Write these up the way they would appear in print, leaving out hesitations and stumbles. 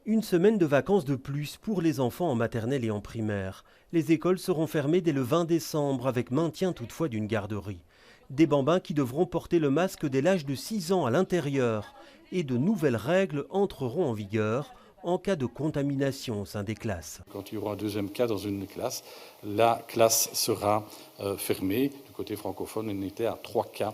Une semaine de vacances de plus pour les enfants en maternelle et en primaire. Les écoles seront fermées dès le 20 décembre avec maintien toutefois d'une garderie. Des bambins qui devront porter le masque dès l'âge de 6 ans à l'intérieur. Et de nouvelles règles entreront en vigueur en cas de contamination au sein des classes. Quand il y aura un deuxième cas dans une classe, la classe sera fermée. Du côté francophone, on était à 3 cas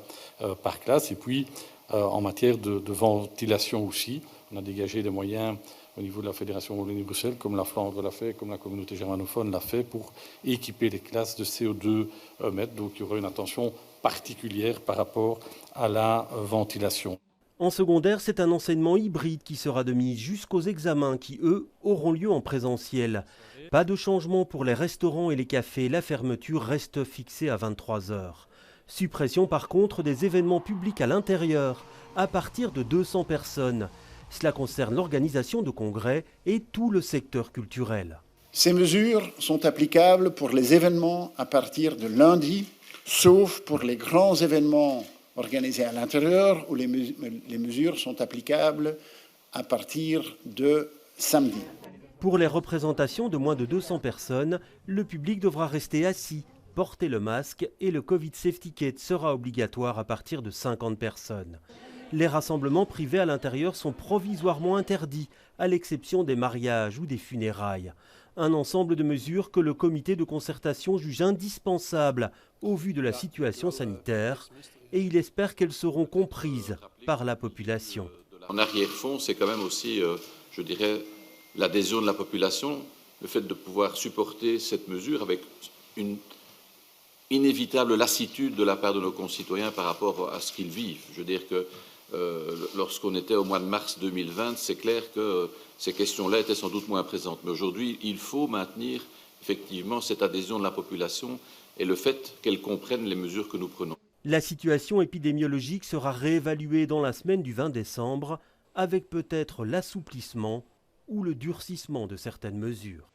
par classe. Et puis, en matière de ventilation aussi, on a dégagé des moyens au niveau de la Fédération Wallonie-Bruxelles, comme la Flandre l'a fait, comme la communauté germanophone l'a fait, pour équiper les classes de CO2 mètres. Donc il y aura une attention particulière par rapport à la ventilation. En secondaire, c'est un enseignement hybride qui sera de mise jusqu'aux examens qui, eux, auront lieu en présentiel. Pas de changement pour les restaurants et les cafés, la fermeture reste fixée à 23 h. Suppression par contre des événements publics à l'intérieur, à partir de 200 personnes. Cela concerne l'organisation de congrès et tout le secteur culturel. Ces mesures sont applicables pour les événements à partir de lundi, sauf pour les grands événements organisés à l'intérieur où les mesures sont applicables à partir de samedi. Pour les représentations de moins de 200 personnes, le public devra rester assis, porter le masque et le Covid Safety Kit sera obligatoire à partir de 50 personnes. Les rassemblements privés à l'intérieur sont provisoirement interdits, à l'exception des mariages ou des funérailles. Un ensemble de mesures que le comité de concertation juge indispensable au vu de la situation sanitaire et il espère qu'elles seront comprises par la population. En arrière-fond, c'est quand même aussi, je dirais, l'adhésion de la population, le fait de pouvoir supporter cette mesure avec une inévitable lassitude de la part de nos concitoyens par rapport à ce qu'ils vivent. Je veux dire que lorsqu'on était au mois de mars 2020, c'est clair que ces questions-là étaient sans doute moins présentes. Mais aujourd'hui, il faut maintenir effectivement cette adhésion de la population et le fait qu'elle comprenne les mesures que nous prenons. La situation épidémiologique sera réévaluée dans la semaine du 20 décembre avec peut-être l'assouplissement ou le durcissement de certaines mesures.